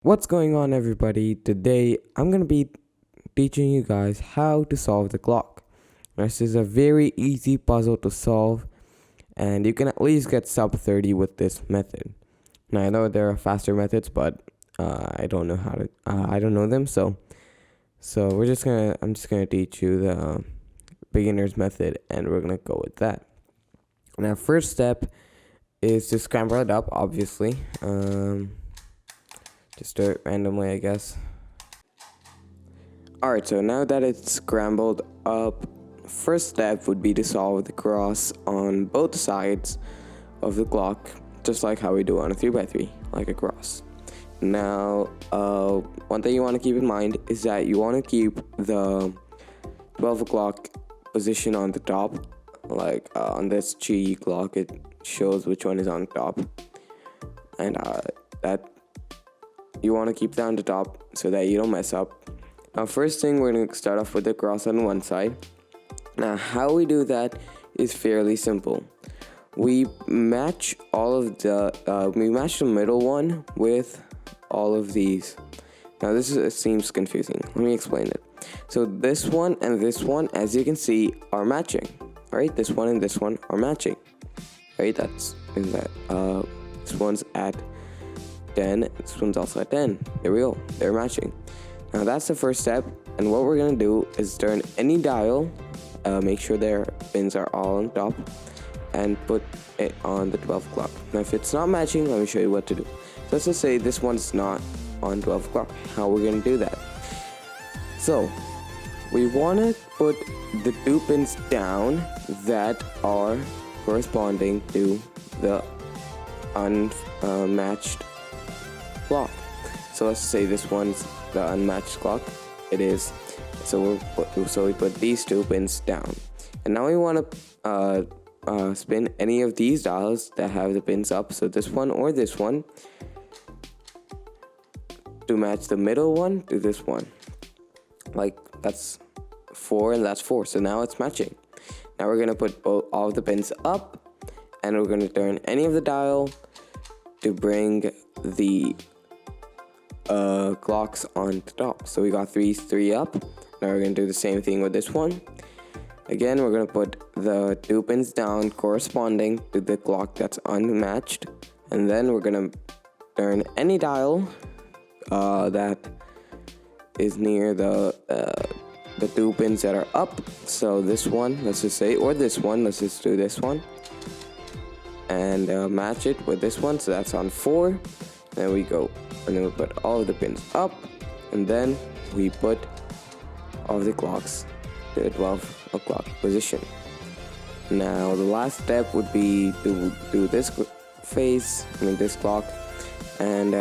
What's going on, everybody? Today I'm going to be teaching you guys how to solve the clock. This is a very easy puzzle to solve, and you can at least get sub 30 with this method. Now I know there are faster methods, but I don't know how to I don't know them, so I'm just going to teach you the beginner's method, and we're going to go with that. Now first step is to scramble it up, obviously. Just do it randomly, I guess. Alright, so now that it's scrambled up, first step would be to solve the cross on both sides of the clock, just like how we do on a 3x3, like a cross. Now, one thing you want to keep in mind is that you want to keep the 12 o'clock position on the top. Like on this G clock, it shows which one is on top, and that you want to keep that on the top so that you don't mess up. Now first thing, we're going to start off with the cross on one side. Now how we do that is fairly simple. We match the middle one with all of these. Now seems confusing. Let me explain it. So this one and this one, as you can see, are matching. Right? This one and this one are matching. Right? This one's at 10, this one's also at 10. There we go, they're matching. Now that's the first step, and what we're gonna do is turn any dial, make sure their pins are all on top, and put it on the 12 o'clock. Now if it's not matching, let me show you what to do. Let's just say this one's not on 12 o'clock. How we're gonna do that? So we wanna put the two pins down that are corresponding to the unmatched clock. So let's say this one's the unmatched clock. It is. So we put these two pins down, and now we want to spin any of these dials that have the pins up. So this one or this one to match the middle one to this one. Like that's 4 and that's 4. So now it's matching. Now we're gonna put all of the pins up, and we're gonna turn any of the dial to bring the clocks on the top. So we got 3 up. Now we're going to do the same thing with this one. Again, we're going to put the 2 pins down corresponding to the clock that's unmatched, and then we're going to turn any dial that is near the 2 pins that are up. So this one, let's just say, or this one, let's just do this one, and match it with this one. So that's on 4. There we go. And then we put all of the pins up, and then we put all of the clocks to the 12 o'clock position. Now the last step would be to do this this clock, and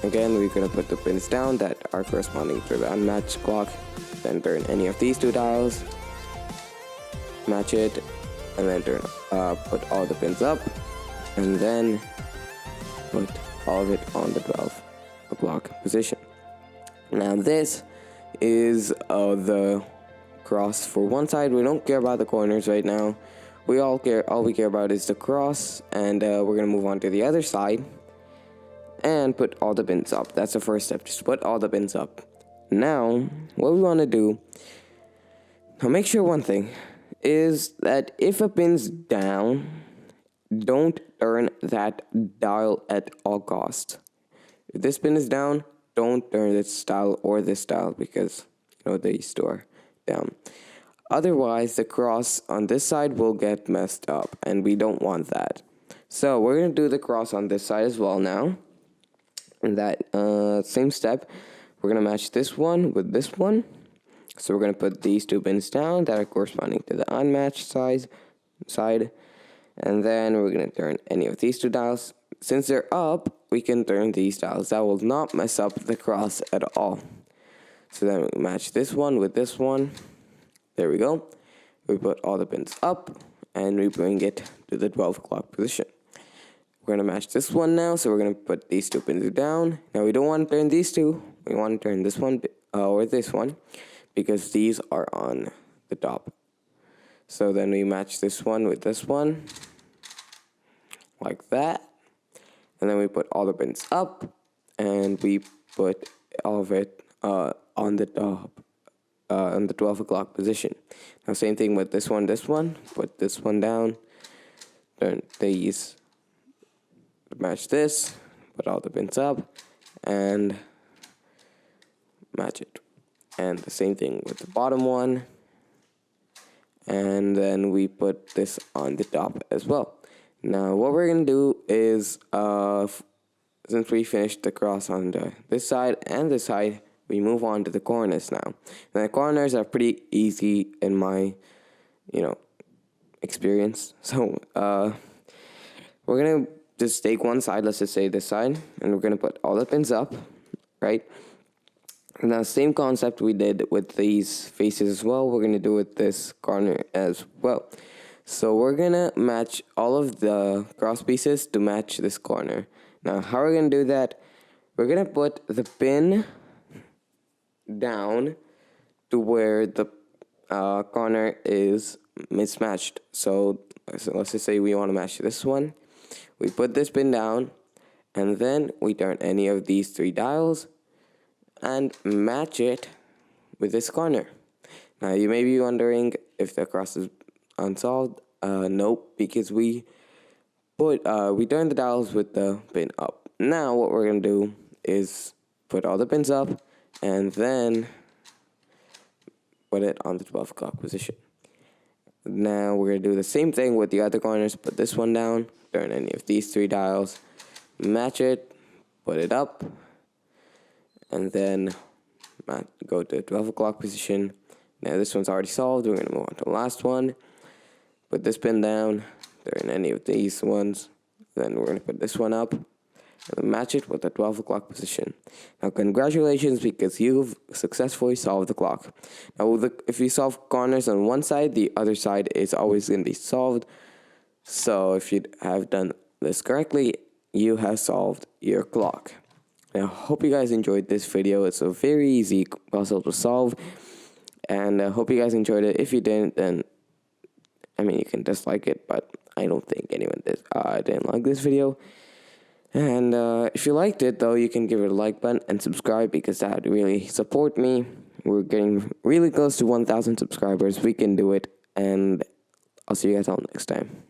again we're going to put the pins down that are corresponding to the unmatched clock, then turn any of these 2 dials, match it, and then put all the pins up, and then put all of it on the 12 o'clock position. Now this is the cross for one side. We don't care about the corners right now. All we care about is the cross, and we're gonna move on to the other side and put all the pins up. That's the first step. Just put all the pins up. Now what we want to do, now make sure one thing is that if a pin's down, don't turn that dial at all costs. If this pin is down, don't turn this dial or this dial, because these two are down. Otherwise, the cross on this side will get messed up, and we don't want that. So we're going to do the cross on this side as well now. And that same step, we're going to match this one with this one. So we're going to put these 2 pins down that are corresponding to the unmatched side. And then we're going to turn any of these 2 dials. Since they're up, we can turn these dials. That will not mess up the cross at all. So then we match this one with this one. There we go. We put all the pins up, and we bring it to the 12 o'clock position. We're going to match this one now, so we're going to put these 2 pins down. Now we don't want to turn these 2. We want to turn this one or this one, because these are on the top. So then we match this one with this one, like that. And then we put all the pins up, and we put all of it on the top, on the 12 o'clock position. Now same thing with this one, put this one down, turn these, match this, put all the pins up, and match it. And the same thing with the bottom one, and then we put this on the top as well. Now what we're gonna do is, since we finished the cross on this side and this side, we move on to the corners now. And the corners are pretty easy in my, experience. So we're gonna just take one side, let's just say this side, and we're gonna put all the pins up, right? Now, same concept we did with these faces as well, we're going to do with this corner as well. So we're going to match all of the cross pieces to match this corner. Now, how we're going to do that, we're going to put the pin down to where the corner is mismatched. So let's just say we want to match this one. We put this pin down, and then we turn any of these 3 dials and match it with this corner. Now you may be wondering if the cross is unsolved. Nope, because we turn the dials with the pin up. Now what we're gonna do is put all the pins up and then put it on the 12 o'clock position. Now we're gonna do the same thing with the other corners. Put this one down, turn any of these 3 dials, match it, put it up, and then go to 12 o'clock position. Now this one's already solved. We're going to move on to the last one. Put this pin down, turn any of these ones. Then we're going to put this one up and match it with the 12 o'clock position. Now congratulations, because you've successfully solved the clock. Now if you solve corners on one side, the other side is always going to be solved. So if you have done this correctly, you have solved your clock. I hope you guys enjoyed this video. It's a very easy puzzle to solve, and I hope you guys enjoyed it. If you didn't, then you can dislike it, but I don't think anyone didn't like this video. And if you liked it, though, you can give it a like button and subscribe, because that would really support me. We're getting really close to 1,000 subscribers. We can do it, and I'll see you guys all next time.